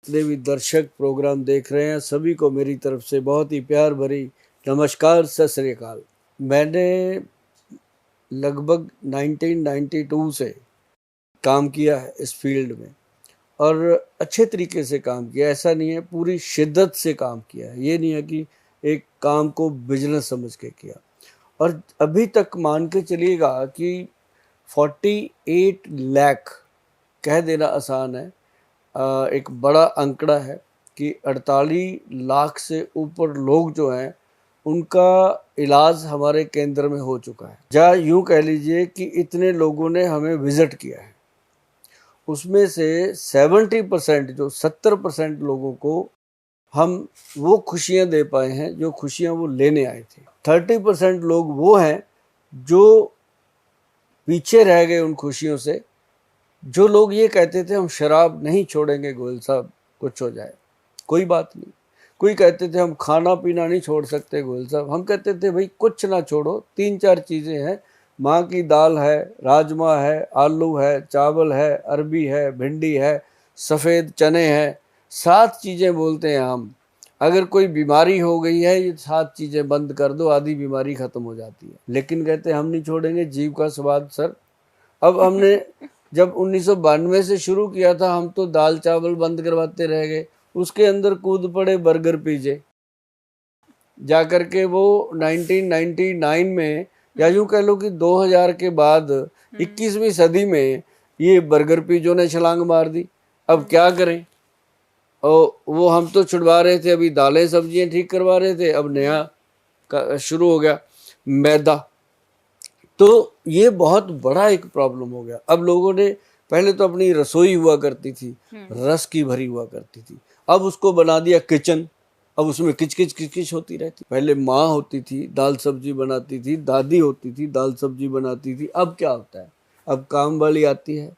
जितने भी दर्शक प्रोग्राम देख रहे हैं सभी को मेरी तरफ से बहुत ही प्यार भरी नमस्कार, सत श्री अकाल। मैंने लगभग 1992 से काम किया है इस फील्ड में और अच्छे तरीके से काम किया। ऐसा नहीं है, पूरी शिद्दत से काम किया है। ये नहीं है कि एक काम को बिजनेस समझ के किया। और अभी तक मान के चलिएगा कि 48 लाख कह देना आसान है, एक बड़ा अंकड़ा है कि 48 लाख से ऊपर लोग जो हैं उनका इलाज हमारे केंद्र में हो चुका है। या यूँ कह लीजिए कि इतने लोगों ने हमें विज़िट किया है। उसमें से 70% जो 70% लोगों को हम वो खुशियाँ दे पाए हैं जो खुशियाँ वो लेने आए थे। 30% लोग वो हैं जो पीछे रह गए उन खुशियों से। जो लोग ये कहते थे हम शराब नहीं छोड़ेंगे गोयल साहब, कुछ हो जाए कोई बात नहीं। कोई कहते थे हम खाना पीना नहीं छोड़ सकते गोयल साहब, हम कहते थे भाई कुछ ना छोड़ो, 3-4 चीज़ें हैं, माँ की दाल है, राजमा है, आलू है, चावल है, अरबी है, भिंडी है, सफ़ेद चने हैं, 7 चीज़ें बोलते हैं हम। अगर कोई बीमारी हो गई है ये 7 चीज़ें बंद कर दो, आधी बीमारी ख़त्म हो जाती है। लेकिन कहते हम नहीं छोड़ेंगे जीभ का स्वाद सर। अब हमने जब 1992 से शुरू किया था हम तो दाल चावल बंद करवाते रह गए, उसके अंदर कूद पड़े बर्गर पिज़्ज़े। जाकर के वो 1999 में या यूँ कह लो कि 2000 के बाद 21वीं सदी में ये बर्गर पिज़्ज़ों ने छलांग मार दी। अब क्या करें? और वो हम तो छुड़वा रहे थे, अभी दालें सब्जियां ठीक करवा रहे थे, अब नया शुरू हो गया मैदा। तो ये बहुत बड़ा एक प्रॉब्लम हो गया। अब लोगों ने पहले तो अपनी रसोई हुआ करती थी, रस की भरी हुआ करती थी, अब उसको बना दिया किचन। अब उसमें किचकिच किचकिच होती रहती। पहले माँ होती थी दाल सब्जी बनाती थी, दादी होती थी दाल सब्जी बनाती थी। अब क्या होता है, अब काम वाली आती है,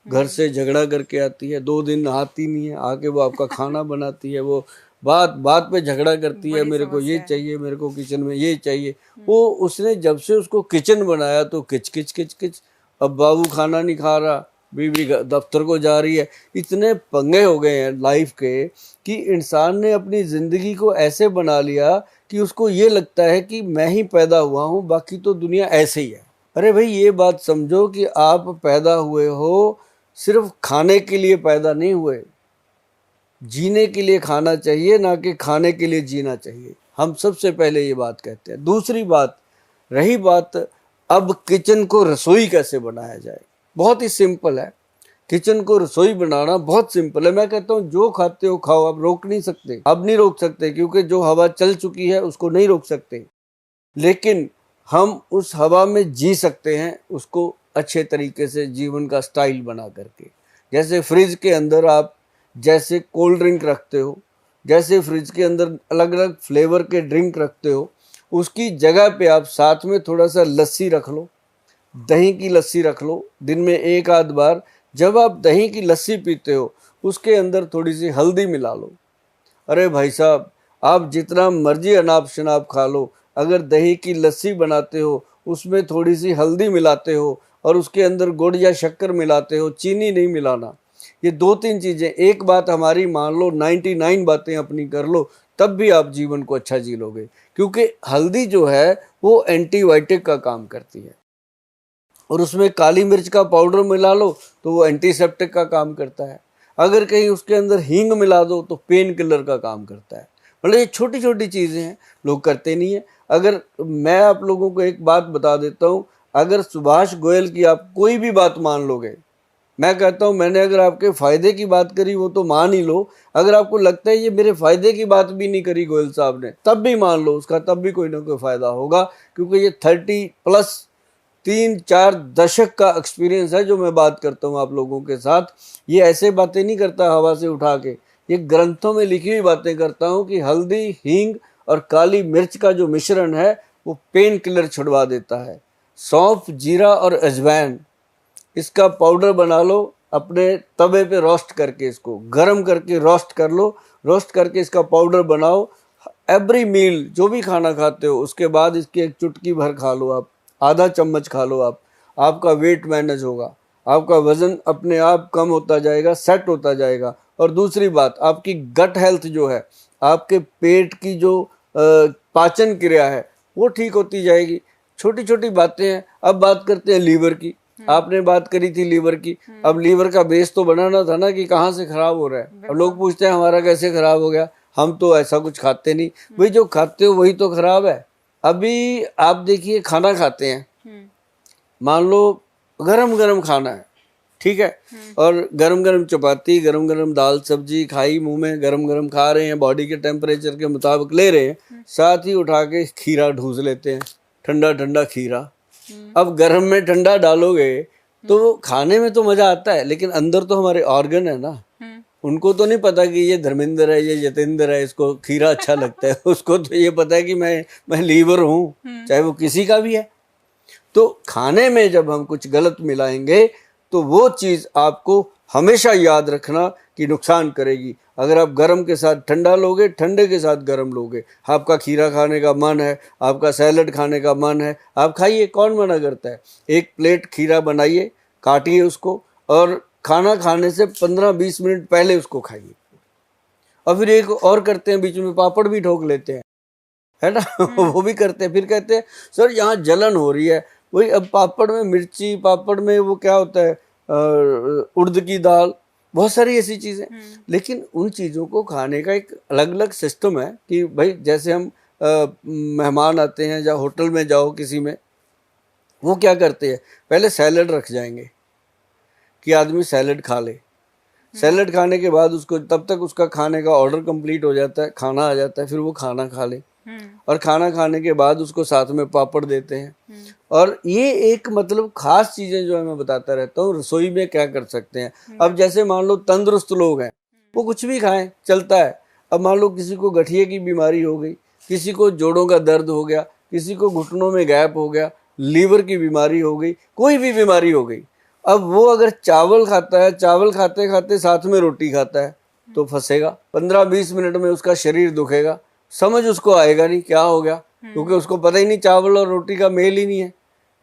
घर से झगड़ा करके आती है, 2 दिन नहाती नहीं है, आके वो आपका खाना बनाती है, वो बात बात पे झगड़ा करती है, मेरे को ये चाहिए, मेरे को किचन में ये चाहिए। वो उसने जब से उसको किचन बनाया तो किच किच किच किच। अब बाबू खाना नहीं खा रहा, बीवी दफ्तर को जा रही है। इतने पंगे हो गए हैं लाइफ के कि इंसान ने अपनी ज़िंदगी को ऐसे बना लिया कि उसको ये लगता है कि मैं ही पैदा हुआ हूँ, बाकी तो दुनिया ऐसे ही है। अरे भाई ये बात समझो कि आप पैदा हुए हो, सिर्फ खाने के लिए पैदा नहीं हुए। जीने के लिए खाना चाहिए, ना कि खाने के लिए जीना चाहिए। हम सबसे पहले ये बात कहते हैं। दूसरी बात रही बात अब किचन को रसोई कैसे बनाया जाए, बहुत ही सिंपल है। किचन को रसोई बनाना बहुत सिंपल है। मैं कहता हूँ जो खाते हो खाओ, आप रोक नहीं सकते, अब नहीं रोक सकते, क्योंकि जो हवा चल चुकी है उसको नहीं रोक सकते। लेकिन हम उस हवा में जी सकते हैं, उसको अच्छे तरीके से जीवन का स्टाइल बना करके। जैसे फ्रिज के अंदर आप जैसे कोल्ड ड्रिंक रखते हो, जैसे फ्रिज के अंदर अलग अलग फ्लेवर के ड्रिंक रखते हो, उसकी जगह पे आप साथ में थोड़ा सा लस्सी रख लो, दही की लस्सी रख लो दिन में 1 आध बार। जब आप दही की लस्सी पीते हो उसके अंदर थोड़ी सी हल्दी मिला लो। अरे भाई साहब, आप जितना मर्जी अनाप शनाप खा लो, अगर दही की लस्सी बनाते हो उसमें थोड़ी सी हल्दी मिलाते हो और उसके अंदर गुड़ या शक्कर मिलाते हो, चीनी नहीं मिलाना। ये 2-3 चीज़ें, एक बात हमारी मान लो, 99 बातें अपनी कर लो, तब भी आप जीवन को अच्छा जी लोगे। क्योंकि हल्दी जो है वो एंटीबायोटिक का काम करती है, और उसमें काली मिर्च का पाउडर मिला लो तो वो एंटीसेप्टिक का काम करता है। अगर कहीं उसके अंदर हींग मिला दो तो पेन किलर का काम करता है। मतलब ये छोटी छोटी चीज़ें हैं, लोग करते नहीं है। अगर मैं आप लोगों को एक बात बता देता हूँ, अगर सुभाष गोयल की आप कोई भी बात मान लोगे, मैं कहता हूँ मैंने अगर आपके फ़ायदे की बात करी वो तो मान ही लो। अगर आपको लगता है ये मेरे फ़ायदे की बात भी नहीं करी गोयल साहब ने, तब भी मान लो उसका, तब भी कोई ना कोई फ़ायदा होगा। क्योंकि ये 30+ 3-4 दशक का एक्सपीरियंस है जो मैं बात करता हूँ आप लोगों के साथ। ये ऐसे बातें नहीं करता हवा से उठा के, ये ग्रंथों में लिखी हुई बातें करता हूँ कि हल्दी, हींग और काली मिर्च का जो मिश्रण है वो पेन किलर छुड़वा देता है। सौंफ, जीरा और अजवाइन, इसका पाउडर बना लो, अपने तवे पे रोस्ट करके, इसको गरम करके रोस्ट कर लो, रोस्ट करके इसका पाउडर बनाओ। एवरी मील जो भी खाना खाते हो उसके बाद इसकी एक चुटकी भर खा लो, आप आधा चम्मच खा लो, आपका वेट मैनेज होगा, आपका वज़न अपने आप कम होता जाएगा, सेट होता जाएगा और दूसरी बात, आपकी गट हेल्थ जो है, आपके पेट की जो पाचन क्रिया है वो ठीक होती जाएगी। छोटी छोटी बातें हैं। अब बात करते हैं लीवर की। आपने बात करी थी लीवर की। अब लीवर का बेस तो बनाना था ना कि कहाँ से खराब हो रहा है। अब लोग पूछते हैं हमारा कैसे खराब हो गया, हम तो ऐसा कुछ खाते नहीं। भाई जो खाते हो वही तो खराब है। अभी आप देखिए, खाना खाते हैं, मान लो गरम गरम खाना है, ठीक है, और गरम गरम चपाती, गरम गरम दाल सब्जी खाई, मुंह में गरम गरम खा रहे हैं, बॉडी के टेम्परेचर के मुताबिक ले रहे हैं, साथ ही उठा के खीरा ढूंस लेते हैं, ठंडा ठंडा खीरा। अब गरम में ठंडा डालोगे तो खाने में तो मजा आता है, लेकिन अंदर तो हमारे ऑर्गन है ना, उनको तो नहीं पता कि ये धर्मेंद्र है, ये यतेंद्र है, इसको खीरा अच्छा लगता है। उसको तो ये पता है कि मैं लीवर हूँ, चाहे वो किसी का भी है। तो खाने में जब हम कुछ गलत मिलाएंगे तो वो चीज़ आपको हमेशा याद रखना कि नुकसान करेगी। अगर आप गरम के साथ ठंडा लोगे, ठंडे के साथ गरम लोगे, आपका खीरा खाने का मन है, आपका सैलड खाने का मन है, आप खाइए, कौन मना करता है। एक प्लेट खीरा बनाइए, काटिए उसको, और खाना खाने से 15-20 मिनट पहले उसको खाइए। और फिर एक और करते हैं, बीच में पापड़ भी ठोक लेते हैं, है ना। वो भी करते हैं, फिर कहते हैं सर यहाँ जलन हो रही है। वही, अब पापड़ में मिर्ची, पापड़ में वो क्या होता है, उड़द की दाल, बहुत सारी ऐसी चीज़ें। लेकिन उन चीज़ों को खाने का एक अलग अलग सिस्टम है कि भाई जैसे हम मेहमान आते हैं या होटल में जाओ किसी में, वो क्या करते हैं, पहले सैलड रख जाएंगे कि आदमी सैलड खा ले। सैलड खाने के बाद उसको, तब तक उसका खाने का ऑर्डर कंप्लीट हो जाता है, खाना आ जाता है, फिर वो खाना खा ले। और खाना खाने के बाद उसको साथ में पापड़ देते हैं। और ये एक मतलब खास चीजें जो है मैं बताता रहता हूँ रसोई में क्या कर सकते हैं। अब जैसे मान लो तंदुरुस्त लोग हैं, वो कुछ भी खाएं चलता है। अब मान लो किसी को गठिए की बीमारी हो गई, किसी को जोड़ों का दर्द हो गया, किसी को घुटनों में गैप हो गया, लीवर की बीमारी हो गई, कोई भी बीमारी हो गई, अब वो अगर चावल खाता है, चावल खाते खाते साथ में रोटी खाता है, तो फंसेगा। 15-20 मिनट में उसका शरीर दुखेगा, समझ उसको आएगा नहीं क्या हो गया, क्योंकि उसको पता ही नहीं चावल और रोटी का मेल ही नहीं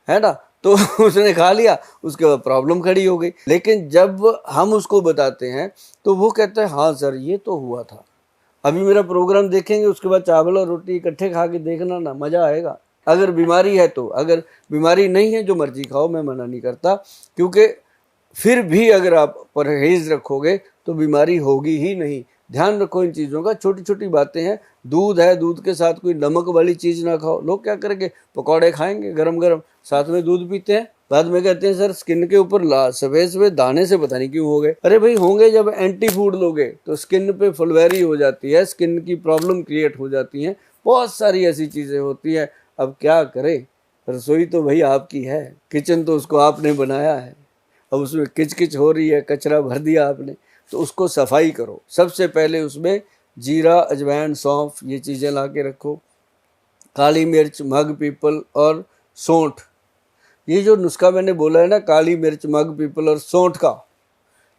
है ना। तो उसने खा लिया, उसके बाद प्रॉब्लम खड़ी हो गई। लेकिन जब हम उसको बताते हैं तो वो कहता है हाँ सर ये तो हुआ था, अभी मेरा प्रोग्राम देखेंगे, उसके बाद चावल और रोटी इकट्ठे खा के देखना ना, मजा आएगा। अगर बीमारी है तो, अगर बीमारी नहीं है जो मर्जी खाओ, मैं मना नहीं करता, क्योंकि फिर भी अगर आप परहेज रखोगे तो बीमारी होगी ही नहीं। ध्यान रखो इन चीज़ों का, छोटी छोटी बातें हैं। दूध है, दूध के साथ कोई नमक वाली चीज़ ना खाओ। लोग क्या करेंगे, पकौड़े खाएंगे गरम गरम, साथ में दूध पीते हैं, बाद में कहते हैं सर स्किन के ऊपर सफेद सफेद दाने से पता नहीं क्यों हो गए। अरे भाई होंगे, जब एंटी फूड लोगे तो स्किन पे फुलवैरी हो जाती है, स्किन की प्रॉब्लम क्रिएट हो जाती है, बहुत सारी ऐसी चीज़ें होती है। अब क्या करें, रसोई तो भाई आपकी है, किचन तो उसको आपने बनाया है। अब उसमें किच किच हो रही है, कचरा भर दिया आपने, तो उसको सफाई करो। सबसे पहले उसमें जीरा, अजवाइन, सौंफ, ये चीज़ें ला के रखो, काली मिर्च, मग पीपल और सौंठ। ये जो नुस्खा मैंने बोला है ना, काली मिर्च, मग पीपल और सौंठ का,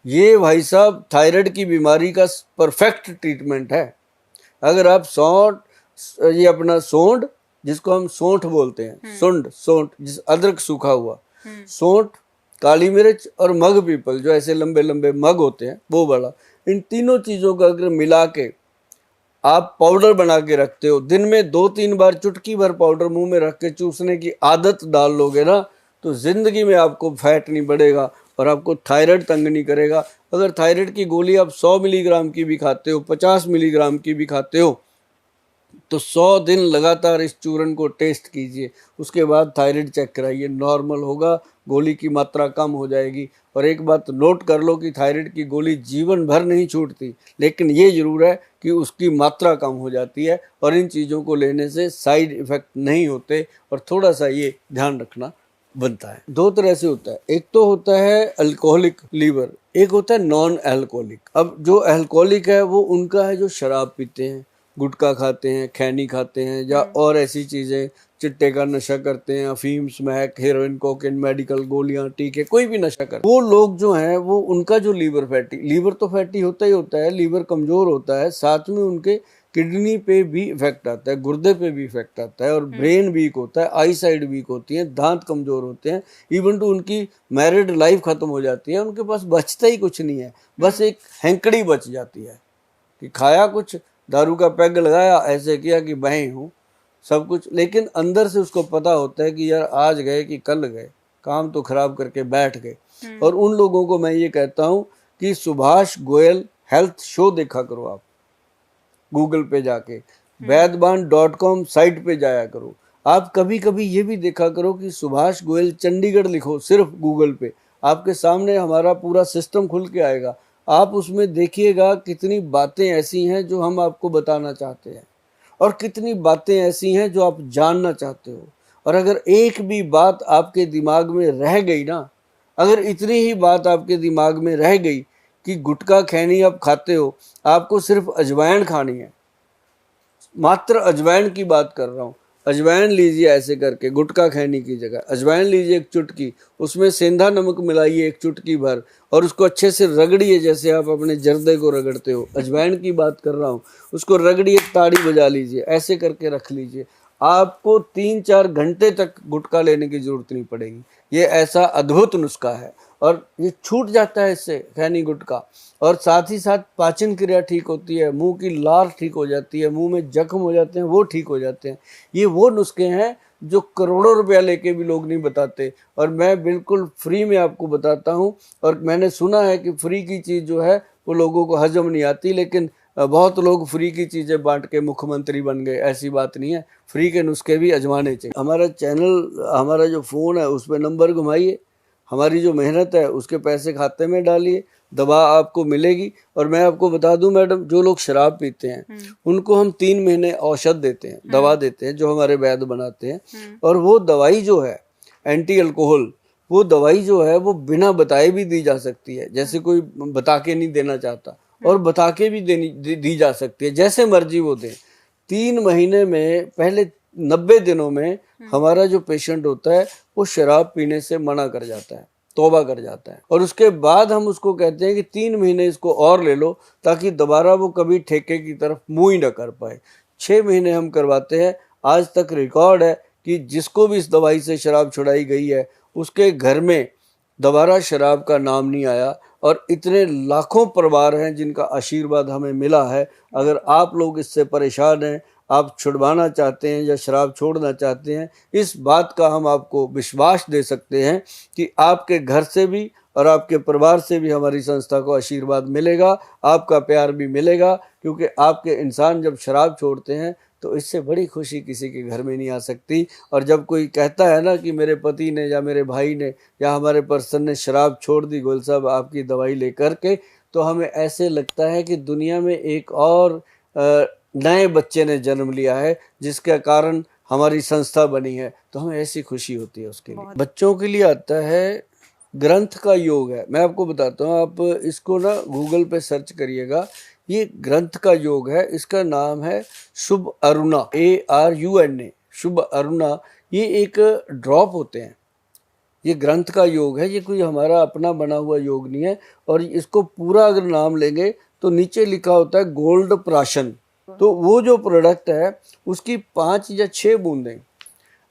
ये भाई साहब थायराइड की बीमारी का परफेक्ट ट्रीटमेंट है। अगर आप सौंठ, ये अपना सौंठ, जिसको हम सौंठ बोलते हैं, सौंठ जिस अदरक सूखा हुआ, सौंठ, काली मिर्च और मग पीपल, जो ऐसे लंबे लंबे मग होते हैं वो वाला, इन तीनों चीज़ों का अगर मिला के आप पाउडर बना के रखते हो, दिन में 2-3 बार चुटकी भर पाउडर मुंह में रख के चूसने की आदत डाल लोगे ना, तो जिंदगी में आपको फैट नहीं बढ़ेगा और आपको थायराइड तंग नहीं करेगा। अगर थायराइड की गोली आप 100 मिलीग्राम की भी खाते हो, 50 मिलीग्राम की भी खाते हो, तो 100 दिन लगातार इस चूर्ण को टेस्ट कीजिए, उसके बाद थायराइड चेक कराइए, नॉर्मल होगा, गोली की मात्रा कम हो जाएगी। और एक बात नोट कर लो कि थायराइड की गोली जीवन भर नहीं छूटती, लेकिन ये ज़रूर है कि उसकी मात्रा कम हो जाती है, और इन चीज़ों को लेने से साइड इफ़ेक्ट नहीं होते, और थोड़ा सा ये ध्यान रखना बनता है। 2 तरह से होता है, एक तो होता है अल्कोहलिक लीवर, एक होता है नॉन अल्कोहलिक। अब जो अल्कोहलिक है वो उनका है जो शराब पीते हैं, गुटखा खाते हैं, खैनी खाते हैं, या और ऐसी चीज़ें, चिट्टे का नशा करते हैं, अफीम, स्मैक, हेरोइन, कोकेन, मेडिकल गोलियां, टीके, कोई भी नशा करते हैं, वो लोग जो हैं वो, उनका जो लीवर तो फैटी होता ही होता है, लीवर कमज़ोर होता है, साथ में उनके किडनी पे भी इफेक्ट आता है, गुर्दे पे भी इफेक्ट आता है, और ब्रेन वीक होता है, आई साइड वीक होती है, दांत कमजोर होते हैं, इवन टू उनकी मैरिड लाइफ खत्म हो जाती है, उनके पास बचता ही कुछ नहीं है, बस एक हैंकड़ी बच जाती है कि खाया कुछ, दारू का पैग लगाया, ऐसे किया कि बहें हूँ सब कुछ, लेकिन अंदर से उसको पता होता है कि यार आज गए कि कल गए, काम तो खराब करके बैठ गए। और उन लोगों को मैं ये कहता हूँ कि सुभाष गोयल हेल्थ शो देखा करो, आप गूगल पे जाके वैद्यबान.com साइट पे जाया करो। आप कभी कभी ये भी देखा करो कि सुभाष गोयल चंडीगढ़ लिखो सिर्फ गूगल पे, आपके सामने हमारा पूरा सिस्टम खुल के आएगा। आप उसमें देखिएगा कितनी बातें ऐसी हैं जो हम आपको बताना चाहते हैं, और कितनी बातें ऐसी हैं जो आप जानना चाहते हो। और अगर एक भी बात आपके दिमाग में रह गई ना, अगर इतनी ही बात आपके दिमाग में रह गई कि गुटखा खैनी आप खाते हो, आपको सिर्फ अजवाइन खानी है, मात्र अजवाइन की बात कर रहा हूँ, अजवाइन लीजिए ऐसे करके, गुटखा खैनी की जगह अजवाइन लीजिए एक चुटकी, उसमें सेंधा नमक मिलाइए एक चुटकी भर, और उसको अच्छे से रगड़िए जैसे आप अपने जर्दे को रगड़ते हो, अजवाइन की बात कर रहा हूँ, उसको रगड़िए, ताड़ी बजा लीजिए, ऐसे करके रख लीजिए, आपको 3-4 घंटे तक गुटखा लेने की जरूरत नहीं पड़ेगी। ये ऐसा अद्भुत नुस्खा है, और ये छूट जाता है इससे खैनी गुटखा, और साथ ही साथ पाचन क्रिया ठीक होती है, मुंह की लार ठीक हो जाती है, मुंह में जख्म हो जाते हैं वो ठीक हो जाते हैं। ये वो नुस्खे हैं जो करोड़ों रुपया लेके भी लोग नहीं बताते, और मैं बिल्कुल फ्री में आपको बताता हूँ। और मैंने सुना है कि फ्री की चीज़ जो है वो लोगों को हजम नहीं आती, लेकिन बहुत लोग फ्री की चीज़ें बांट के मुख्यमंत्री बन गए, ऐसी बात नहीं है, फ्री के नुस्खे भी आजमाने चाहिए। हमारा चैनल, हमारा जो फ़ोन है उस पर नंबर घुमाइए, हमारी जो मेहनत है उसके पैसे खाते में डालिए, दवा आपको मिलेगी। और मैं आपको बता दूं मैडम, जो लोग शराब पीते हैं उनको हम 3 महीने औषध देते हैं, दवा देते हैं, जो हमारे वैद्य बनाते हैं, और वो दवाई जो है एंटी अल्कोहल, वो दवाई जो है वो बिना बताए भी दी जा सकती है, जैसे कोई बता के नहीं देना चाहता, और बता के भी दी जा सकती है, जैसे मर्जी वो दें। 3 महीने में, पहले 90 दिनों में हमारा जो पेशेंट होता है वो शराब पीने से मना कर जाता है, तौबा कर जाता है, और उसके बाद हम उसको कहते हैं कि 3 महीने इसको और ले लो, ताकि दोबारा वो कभी ठेके की तरफ मुंह ही ना कर पाए। 6 महीने हम करवाते हैं। आज तक रिकॉर्ड है कि जिसको भी इस दवाई से शराब छुड़ाई गई है उसके घर में दोबारा शराब का नाम नहीं आया, और इतने लाखों परिवार हैं जिनका आशीर्वाद हमें मिला है। अगर आप लोग इससे परेशान हैं, आप छुड़वाना चाहते हैं या शराब छोड़ना चाहते हैं, इस बात का हम आपको विश्वास दे सकते हैं कि आपके घर से भी और आपके परिवार से भी हमारी संस्था को आशीर्वाद मिलेगा, आपका प्यार भी मिलेगा, क्योंकि आपके इंसान जब शराब छोड़ते हैं तो इससे बड़ी खुशी किसी के घर में नहीं आ सकती। और जब कोई कहता है ना कि मेरे पति ने या मेरे भाई ने या हमारे पर्सन ने शराब छोड़ दी गोयल साहब आपकी दवाई लेकर के, तो हमें ऐसे लगता है कि दुनिया में एक और नए बच्चे ने जन्म लिया है, जिसके कारण हमारी संस्था बनी है, तो हमें ऐसी खुशी होती है उसके लिए। बच्चों के लिए आता है ग्रंथ का योग है, मैं आपको बताता हूँ, आप इसको ना गूगल पे सर्च करिएगा, ये ग्रंथ का योग है, इसका नाम है शुभ अरुणा, ARUNA, शुभ अरुणा। ये एक ड्रॉप होते हैं, ये ग्रंथ का योग है, ये कोई हमारा अपना बना हुआ योग नहीं है। और इसको पूरा अगर नाम लेंगे तो नीचे लिखा होता है गोल्ड प्राशन। तो वो जो प्रोडक्ट है उसकी 5 या 6 बूंदें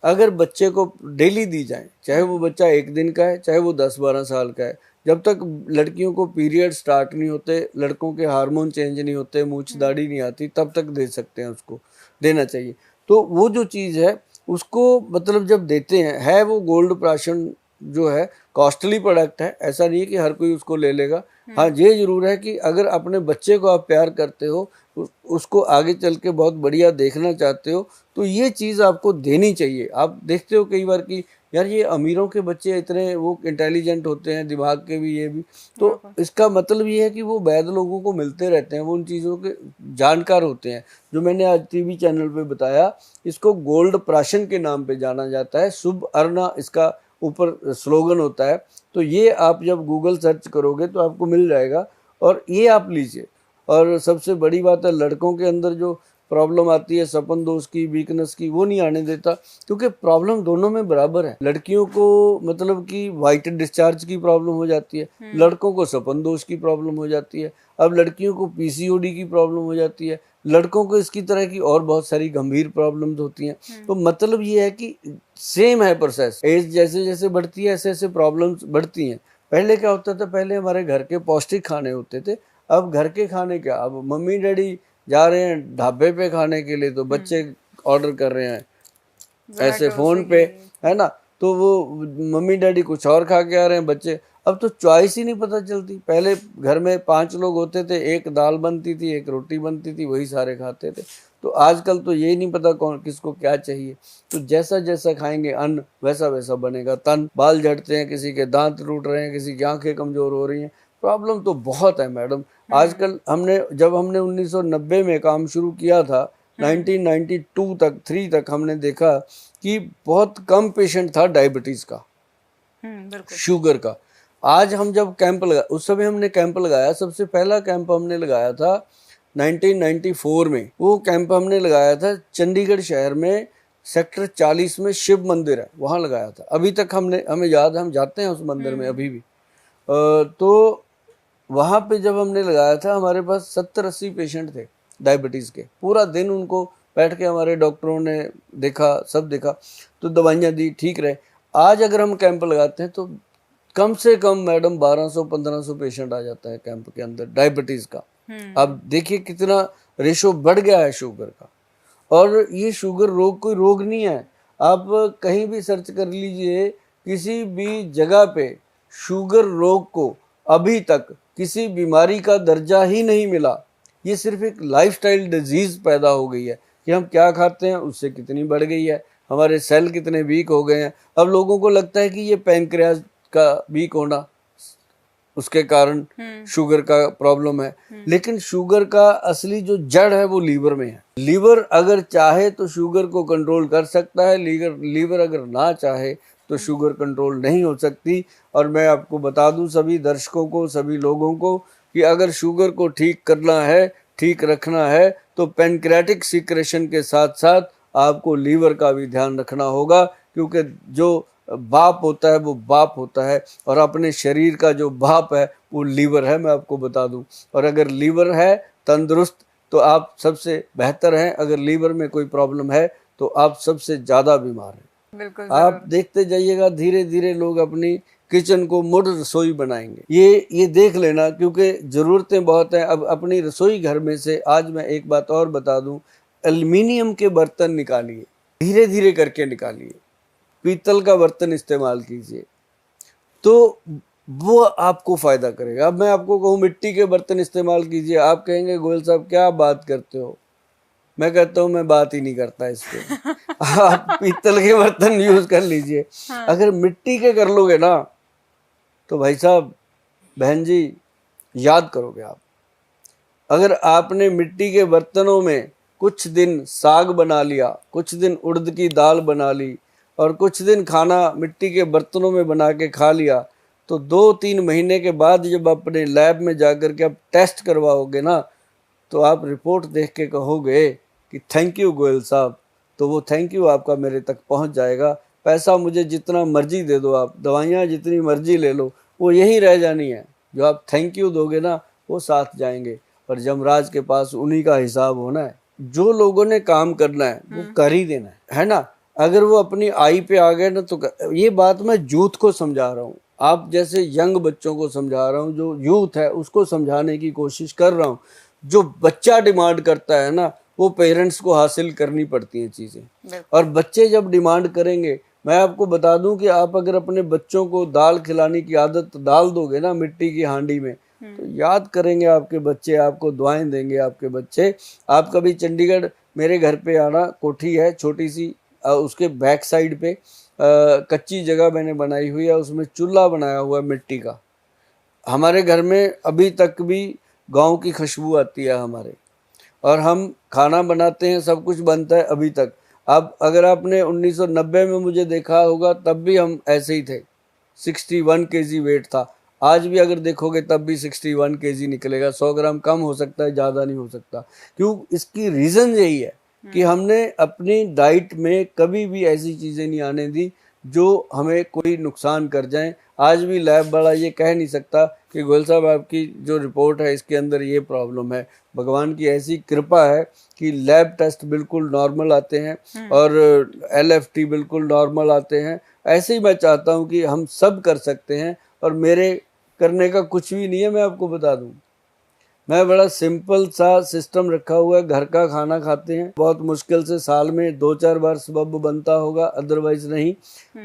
अगर बच्चे को डेली दी जाए, चाहे वो बच्चा 1 दिन का है, चाहे वो 10-12 साल का है, जब तक लड़कियों को पीरियड स्टार्ट नहीं होते, लड़कों के हार्मोन चेंज नहीं होते, मूछ दाढ़ी नहीं आती, तब तक दे सकते हैं, उसको देना चाहिए। तो वो जो चीज़ है उसको मतलब जब देते हैं, है वो गोल्ड प्राशन जो है कॉस्टली प्रोडक्ट है, ऐसा नहीं है कि हर कोई उसको ले लेगा। हाँ, ये जरूर है कि अगर अपने बच्चे को आप प्यार करते हो, उसको आगे चल के बहुत बढ़िया देखना चाहते हो, तो ये चीज़ आपको देनी चाहिए। आप देखते हो कई बार कि यार ये अमीरों के बच्चे इतने वो इंटेलिजेंट होते हैं, दिमाग के भी, ये भी, तो इसका मतलब ये है कि वो वैध लोगों को मिलते रहते हैं, वो उन चीज़ों के जानकार होते हैं। जो मैंने आज टीवी चैनल पे बताया, इसको गोल्ड प्राशन के नाम पे जाना जाता है, शुभ अरुणा इसका ऊपर स्लोगन होता है। तो ये आप जब गूगल सर्च करोगे तो आपको मिल जाएगा, और ये आप लीजिए। और सबसे बड़ी बात है, लड़कों के अंदर जो प्रॉब्लम आती है सपन दोष की, वीकनेस की, वो नहीं आने देता, क्योंकि प्रॉब्लम दोनों में बराबर है। लड़कियों को मतलब कि वाइट डिस्चार्ज की प्रॉब्लम हो जाती है, लड़कों को सपन दोष की प्रॉब्लम हो जाती है, अब लड़कियों को पीसीओडी की प्रॉब्लम हो जाती है, लड़कों को इसकी तरह की और बहुत सारी गंभीर प्रॉब्लम्स होती हैं। तो मतलब ये है कि सेम है प्रोसेस, एज जैसे जैसे बढ़ती है ऐसे ऐसे प्रॉब्लम्स बढ़ती हैं। पहले क्या होता था, पहले हमारे घर के पौष्टिक खाने होते थे, अब घर के खाने क्या, अब मम्मी डैडी जा रहे हैं ढाबे पे खाने के लिए तो बच्चे ऑर्डर कर रहे हैं ऐसे फोन पे, है ना, तो वो मम्मी डैडी कुछ और खा के आ रहे हैं बच्चे। अब तो चॉइस ही नहीं पता चलती। पहले घर में 5 लोग होते थे, एक दाल बनती थी, एक रोटी बनती थी, वही सारे खाते थे। तो आजकल तो ये नहीं पता कौन किसको क्या चाहिए। तो जैसा जैसा खाएंगे अन्न वैसा वैसा बनेगा तन। बाल झड़ते हैं, किसी के दांत टूट रहे हैं, किसी की आंखें कमजोर हो रही हैं। प्रॉब्लम तो बहुत है मैडम। आजकल जब हमने 1990 में काम शुरू किया था, 1992 तक 3 तक हमने देखा कि बहुत कम पेशेंट था डायबिटीज का, शुगर का। आज हम जब कैंप लगा, उस समय हमने कैंप लगाया, सबसे पहला कैंप हमने लगाया था 1994 में। वो कैंप हमने लगाया था चंडीगढ़ शहर में, सेक्टर 40 में शिव मंदिर है, वहाँ लगाया था। अभी तक हमें याद है, हम जाते हैं उस मंदिर में अभी भी। तो वहाँ पे जब हमने लगाया था, हमारे पास 70-80 पेशेंट थे डायबिटीज़ के। पूरा दिन उनको बैठ के हमारे डॉक्टरों ने देखा, सब देखा, तो दवाइयाँ दी, ठीक रहे। आज अगर हम कैंप लगाते हैं तो कम से कम मैडम 1200-1500 पेशेंट आ जाता है कैंप के अंदर डायबिटीज़ का। अब देखिए कितना रेशो बढ़ गया है शुगर का। और ये शुगर रोग कोई रोग नहीं है। आप कहीं भी सर्च कर लीजिए, किसी भी जगह पे शुगर रोग को अभी तक किसी बीमारी का दर्जा ही नहीं मिला। ये सिर्फ एक लाइफस्टाइल डिजीज पैदा हो गई है कि हम क्या खाते हैं उससे कितनी बढ़ गई है, हमारे सेल कितने वीक हो गए हैं। अब लोगों को लगता है कि ये पैनक्रियाज का वीक होना, उसके कारण शुगर का प्रॉब्लम है, लेकिन शुगर का असली जो जड़ है वो लीवर में है। लीवर अगर चाहे तो शुगर को कंट्रोल कर सकता है, लीवर अगर ना चाहे तो शुगर कंट्रोल नहीं हो सकती। और मैं आपको बता दूं सभी दर्शकों को, सभी लोगों को, कि अगर शुगर को ठीक करना है, ठीक रखना है, तो पैनक्रियाटिक सिक्रेशन के साथ साथ आपको लीवर का भी ध्यान रखना होगा, क्योंकि जो बाप होता है वो बाप होता है, और अपने शरीर का जो बाप है वो लीवर है, मैं आपको बता दूं। और अगर लीवर है तंदुरुस्त तो आप सबसे बेहतर हैं, अगर लीवर में कोई प्रॉब्लम है तो आप सबसे ज़्यादा बीमार हैं। बिल्कुल, आप देखते जाइएगा धीरे धीरे लोग अपनी किचन को मॉडर्न रसोई बनाएंगे। ये देख लेना, क्योंकि ज़रूरतें बहुत हैं। अब अपनी रसोई घर में से आज मैं एक बात और बता दूं, एल्युमिनियम के बर्तन निकालिए, धीरे धीरे करके निकालिए, पीतल का बर्तन इस्तेमाल कीजिए, तो वो आपको फ़ायदा करेगा। अब मैं आपको कहूँ मिट्टी के बर्तन इस्तेमाल कीजिए, आप कहेंगे गोयल साहब क्या बात करते हो। मैं कहता हूँ मैं बात ही नहीं करता इस पे। आप पीतल के बर्तन यूज़ कर लीजिए। हाँ। अगर मिट्टी के कर लोगे ना तो भाई साहब, बहन जी, याद करोगे आप। अगर आपने मिट्टी के बर्तनों में कुछ दिन साग बना लिया, कुछ दिन उड़द की दाल बना ली, और कुछ दिन खाना मिट्टी के बर्तनों में बना के खा लिया, तो 2-3 महीने के बाद जब अपने लैब में जाकर के आप टेस्ट करवाओगे ना, तो आप रिपोर्ट देख के कहोगे कि थैंक यू गोयल साहब। तो वो थैंक यू आपका मेरे तक पहुंच जाएगा। पैसा मुझे जितना मर्जी दे दो आप, दवाइयाँ जितनी मर्जी ले लो, वो यहीं रह जानी है। जो आप थैंक यू दोगे ना, वो साथ जाएंगे, और जमराज के पास उन्हीं का हिसाब होना है। जो लोगों ने काम करना है वो कर ही देना है ना। अगर वो अपनी आई पे आ गए ना, तो ये बात मैं यूथ को समझा रहा हूँ, आप जैसे यंग बच्चों को समझा रहा हूँ, जो यूथ है उसको समझाने की कोशिश कर रहा हूँ। जो बच्चा डिमांड करता है ना, वो पेरेंट्स को हासिल करनी पड़ती हैं चीज़ें। और बच्चे जब डिमांड करेंगे, मैं आपको बता दूं कि आप अगर अपने बच्चों को दाल खिलाने की आदत डाल दोगे ना मिट्टी की हांडी में, तो याद करेंगे आपके बच्चे, आपको दुआएं देंगे आपके बच्चे। आप कभी चंडीगढ़ मेरे घर पे आना, कोठी है छोटी सी, उसके बैक साइड पे कच्ची जगह मैंने बनाई हुई है, उसमें चूल्हा बनाया हुआ है मिट्टी का। हमारे घर में अभी तक भी गांव की खुशबू आती है हमारे, और हम खाना बनाते हैं, सब कुछ बनता है अभी तक। अब अगर आपने 1990 में मुझे देखा होगा, तब भी हम ऐसे ही थे, 61 kg वेट था। आज भी अगर देखोगे तब भी 61 केजी निकलेगा, 100 ग्राम कम हो सकता है, ज़्यादा नहीं हो सकता। क्यों? इसकी रीज़न यही है कि हमने अपनी डाइट में कभी भी ऐसी चीज़ें नहीं आने दी जो हमें कोई नुकसान कर जाएं। आज भी लैब वाला ये कह नहीं सकता कि गोयल साहब आपकी जो रिपोर्ट है इसके अंदर ये प्रॉब्लम है। भगवान की ऐसी कृपा है कि लैब टेस्ट बिल्कुल नॉर्मल आते हैं और LFT बिल्कुल नॉर्मल आते हैं। ऐसे ही मैं चाहता हूँ कि हम सब कर सकते हैं और मेरे करने का कुछ भी नहीं है। मैं आपको बता दूं, मैं बड़ा सिंपल सा सिस्टम रखा हुआ है। घर का खाना खाते हैं, बहुत मुश्किल से साल में 2-4 बार सबब बनता होगा, अदरवाइज नहीं।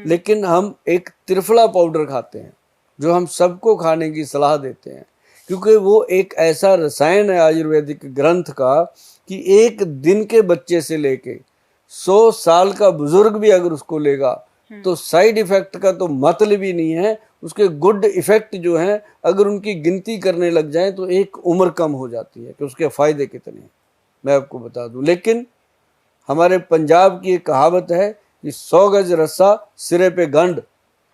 लेकिन हम एक त्रिफला पाउडर खाते हैं जो हम सबको खाने की सलाह देते हैं, क्योंकि वो एक ऐसा रसायन है आयुर्वेदिक ग्रंथ का कि एक दिन के बच्चे से लेके 100 साल का बुजुर्ग भी अगर उसको लेगा तो साइड इफेक्ट का तो मतलब ही नहीं है। उसके गुड इफेक्ट जो हैं अगर उनकी गिनती करने लग जाएं तो एक उम्र कम हो जाती है कि उसके फायदे कितने हैं, मैं आपको बता दूं। लेकिन हमारे पंजाब की एक कहावत है कि 100 गज रस्सा सिरे पे गंढ,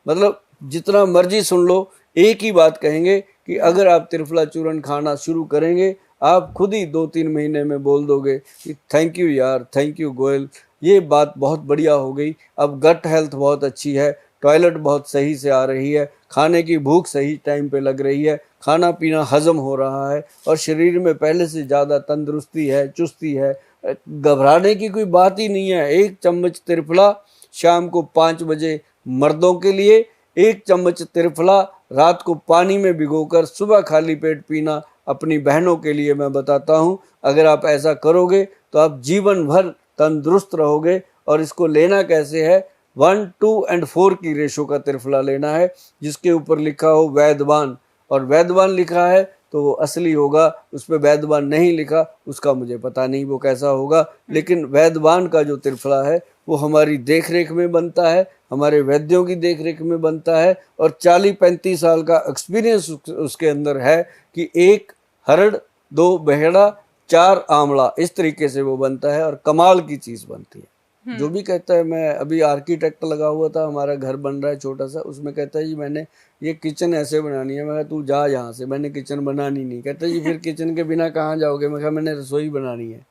मतलब जितना मर्जी सुन लो, एक ही बात कहेंगे कि अगर आप त्रिफला चूर्ण खाना शुरू करेंगे, आप खुद ही 2-3 महीने में बोल दोगे कि थैंक यू यार, थैंक यू गोयल, ये बात बहुत बढ़िया हो गई। अब गट हेल्थ बहुत अच्छी है, टॉयलेट बहुत सही से आ रही है, खाने की भूख सही टाइम पे लग रही है, खाना पीना हजम हो रहा है और शरीर में पहले से ज़्यादा तंदुरुस्ती है, चुस्ती है। घबराने की कोई बात ही नहीं है। 1 चम्मच त्रिफला शाम को 5 बजे मर्दों के लिए, 1 चम्मच त्रिफला रात को पानी में भिगोकर सुबह खाली पेट पीना अपनी बहनों के लिए मैं बताता हूँ। अगर आप ऐसा करोगे तो आप जीवन भर तंदुरुस्त रहोगे। और इसको लेना कैसे है? 1, 2 और 4 की रेशो का त्रिफला लेना है, जिसके ऊपर लिखा हो वैद्यवान, और वैद्यवान लिखा है तो वो असली होगा। उस पर वैद्यवान नहीं लिखा उसका मुझे पता नहीं वो कैसा होगा, लेकिन वैद्यवान का जो त्रिफला है वो हमारी देख रेख में बनता है, हमारे वैद्यों की देख रेख में बनता है और 40-35 साल का एक्सपीरियंस उसके अंदर है कि 1 हरड़, 2 बहेड़ा, 4 आंवला, इस तरीके से वो बनता है और कमाल की चीज़ बनती है। जो भी कहता है, मैं अभी आर्किटेक्ट लगा हुआ था, हमारा घर बन रहा है छोटा सा, उसमें कहता है जी मैंने ये किचन ऐसे बनानी है। मैं कहा तू जा यहाँ से, मैंने किचन बनानी नहीं। कहता है जी फिर किचन के बिना कहाँ जाओगे? मैं कहा मैंने रसोई बनानी है।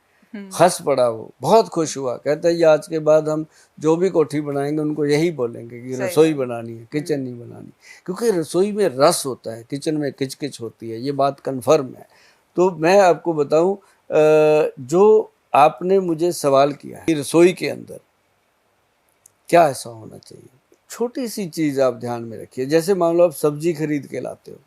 हंस पड़ा वो, बहुत खुश हुआ। कहता है जी आज के बाद हम जो भी कोठी बनाएंगे उनको यही बोलेंगे कि रसोई बनानी है, किचन नहीं बनानी, क्योंकि रसोई में रस होता है, किचन में किचकिच होती है। ये बात कन्फर्म है। तो मैं आपको बताऊं, जो आपने मुझे सवाल किया है कि रसोई के अंदर क्या ऐसा होना चाहिए, छोटी सी चीज आप ध्यान में रखिए। जैसे मान लो आप सब्जी खरीद के लाते हो,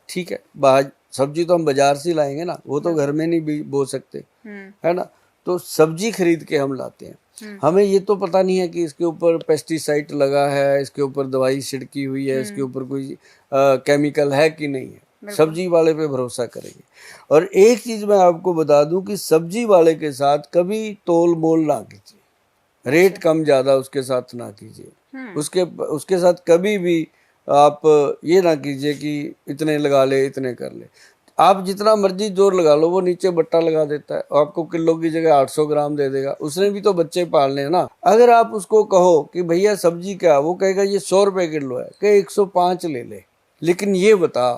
ठीक है, बाहर सब्जी तो हम बाजार से लाएंगे ना, वो तो घर में नहीं बो सकते, है ना। तो सब्जी खरीद के हम लाते हैं, हमें ये तो पता नहीं है कि इसके ऊपर पेस्टिसाइड लगा है, इसके ऊपर दवाई छिड़की हुई है, इसके ऊपर कोई केमिकल है कि नहीं है। सब्जी वाले पे भरोसा करेंगे। और एक चीज मैं आपको बता दूं कि सब्जी वाले के साथ कभी तोल मोल ना कीजिए, रेट कम ज्यादा उसके साथ ना कीजिए। उसके साथ कभी भी आप ये ना कीजिए कि इतने लगा ले, इतने कर ले। आप जितना मर्जी जोर लगा लो, वो नीचे बट्टा लगा देता है, आपको किलो की जगह 800 ग्राम दे देगा। उसने भी तो बच्चे पालने हैं ना। अगर आप उसको कहो कि भैया सब्जी क्या, वो कहेगा ये 100 रुपए किलो है, कि 105 ले ले, लेकिन ये बता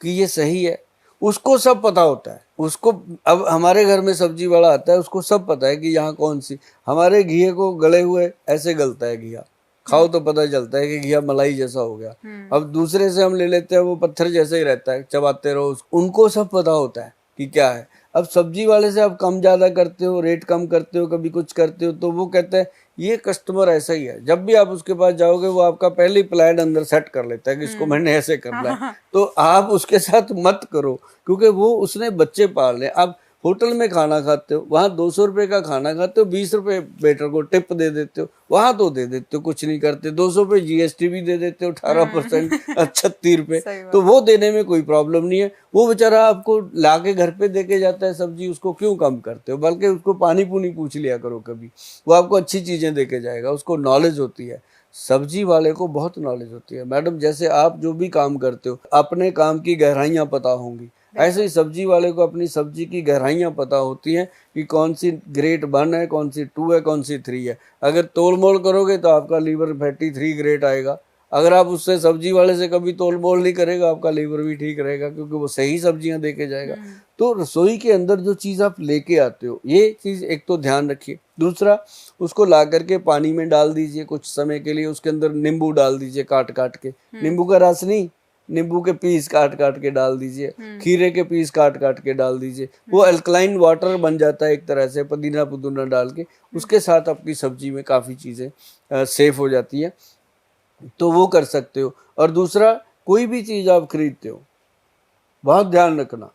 कि ये सही है। उसको सब पता होता है। उसको, अब हमारे घर में सब्जी वाला आता है, उसको सब पता है कि यहाँ कौन सी, हमारे घिये को गले हुए ऐसे गलता है घिया, खाओ तो पता चलता है कि घिया मलाई जैसा हो गया। अब दूसरे से हम ले लेते हैं, वो पत्थर जैसा ही रहता है, चबाते रहो। उनको सब पता होता है कि क्या है। अब सब्जी वाले से आप कम ज्यादा करते हो, रेट कम करते हो, कभी कुछ करते हो, तो वो कहता है ये कस्टमर ऐसा ही है। जब भी आप उसके पास जाओगे वो आपका पहले ही प्लान अंदर सेट कर लेता है कि इसको मैंने ऐसे करना है। तो आप उसके साथ मत करो, क्योंकि वो उसने बच्चे पाल ले। आप होटल में खाना खाते हो, वहाँ 200 रुपये का खाना खाते हो, 20 रुपये वेटर को टिप दे देते हो, वहाँ तो दे देते हो, कुछ नहीं करते। 200 रुपये GST भी दे देते हो, 18% 36 रुपये, तो वो देने में कोई प्रॉब्लम नहीं है। वो बेचारा आपको ला के घर पे दे के जाता है सब्जी, उसको क्यों कम करते हो? बल्कि उसको पानी पूनी पूछ लिया करो कभी, वो आपको अच्छी चीज़ें दे के जाएगा, उसको नॉलेज होती है। सब्जी वाले को बहुत नॉलेज होती है मैडम। जैसे आप जो भी काम करते हो, अपने काम की गहराइयाँ पता होंगी, ऐसे ही सब्जी वाले को अपनी सब्जी की गहराइयाँ पता होती हैं कि कौन सी ग्रेड 1 है, कौन सी 2 है, कौन सी 3 है। अगर तोल मोल करोगे तो आपका लीवर फैटी 3 ग्रेड आएगा, अगर आप उससे सब्जी वाले से कभी तोल मोल नहीं करेगा, आपका लीवर भी ठीक रहेगा, क्योंकि वो सही सब्जियां दे के जाएगा। तो रसोई के अंदर जो चीज़ आप लेके आते हो, ये चीज़ एक तो ध्यान रखिए। दूसरा, उसको ला करके पानी में डाल दीजिए कुछ समय के लिए, उसके अंदर नींबू डाल दीजिए काट काट के, नींबू का रस नहीं, नींबू के पीस काट काट के डाल दीजिए, खीरे के पीस काट काट के डाल दीजिए, वो अल्कलाइन वाटर बन जाता है एक तरह से, पुदीना पुदीना डाल के, उसके साथ आपकी सब्जी में काफ़ी चीज़ें सेफ हो जाती है, तो वो कर सकते हो। और दूसरा, कोई भी चीज़ आप खरीदते हो, बहुत ध्यान रखना,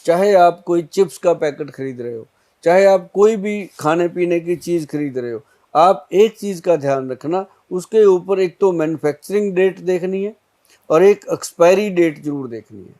चाहे आप कोई चिप्स का पैकेट खरीद रहे हो, चाहे आप कोई भी खाने पीने की चीज़ खरीद रहे हो, आप एक चीज़ का ध्यान रखना, उसके ऊपर एक तो मैन्युफैक्चरिंग डेट देखनी है और एक एक्सपायरी डेट जरूर देखनी है।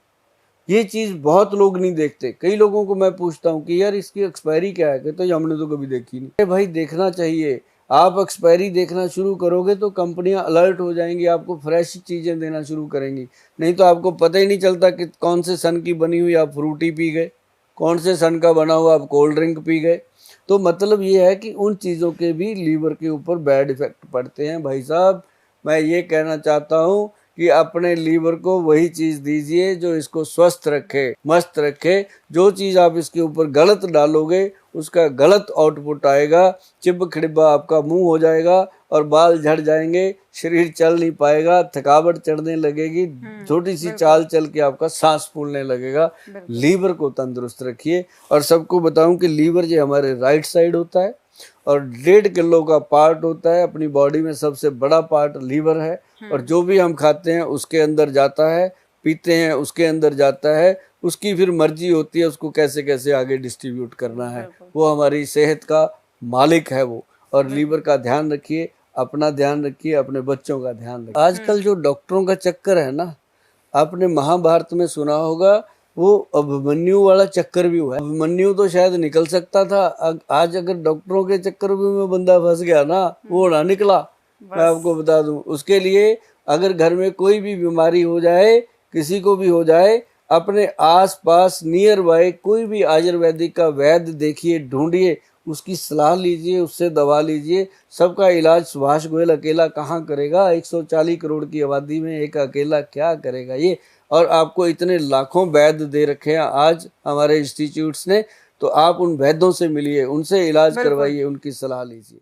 ये चीज़ बहुत लोग नहीं देखते। कई लोगों को मैं पूछता हूँ कि यार इसकी एक्सपायरी क्या है, कहते हमने तो कभी देखी नहीं। भाई देखना चाहिए, आप एक्सपायरी देखना शुरू करोगे तो कंपनियां अलर्ट हो जाएंगी, आपको फ्रेश चीज़ें देना शुरू करेंगी। नहीं तो आपको पता ही नहीं चलता कि कौन से सन की बनी हुई आप फ्रूटी पी गए, कौन से सन का बना हुआ आप कोल्ड ड्रिंक पी गए। तो मतलब ये है कि उन चीज़ों के भी लीवर के ऊपर बैड इफेक्ट पड़ते हैं। भाई साहब, मैं ये कहना चाहता हूँ कि अपने लीवर को वही चीज़ दीजिए जो इसको स्वस्थ रखे, मस्त रखे। जो चीज़ आप इसके ऊपर गलत डालोगे उसका गलत आउटपुट आएगा, चिब खिड़बा आपका मुंह हो जाएगा और बाल झड़ जाएंगे, शरीर चल नहीं पाएगा, थकावट चढ़ने लगेगी, छोटी सी चाल चल के आपका सांस फूलने लगेगा। लीवर को तंदुरुस्त रखिए। और सबको बताऊं कि लीवर जो हमारे राइट साइड होता है और 1.5 किलो का पार्ट होता है, अपनी बॉडी में सबसे बड़ा पार्ट लीवर है। और जो भी हम खाते हैं उसके अंदर जाता है, पीते हैं उसके अंदर जाता है, उसकी फिर मर्जी होती है उसको कैसे कैसे आगे डिस्ट्रीब्यूट करना है। वो हमारी सेहत का मालिक है वो। और लीवर का ध्यान रखिए, अपना ध्यान रखिए, अपने बच्चों का ध्यान रखिए। आजकल जो डॉक्टरों का चक्कर है ना, आपने महाभारत में सुना होगा, वो अभिमन्यु वाला चक्कर भी हुआ है। अभिमन्यु तो शायद निकल सकता था, आज अगर डॉक्टरों के चक्कर में बंदा फंस गया ना, वो ना निकला। मैं आपको बता दूं, उसके लिए अगर घर में कोई भी बीमारी हो जाए, किसी को भी हो जाए, अपने आस पास नियर बाय कोई भी आयुर्वेदिक का वैद्य देखिए, ढूंढिए, उसकी सलाह लीजिए, उससे दवा लीजिए। सबका इलाज सुभाष गोयल अकेला कहाँ करेगा? 140 करोड़ की आबादी में एक अकेला क्या करेगा ये? और आपको इतने लाखों वैद्य दे रखे हैं आज हमारे इंस्टीट्यूट्स ने, तो आप उन वैद्यों से मिलिए, उनसे इलाज करवाइए, उनकी सलाह लीजिए।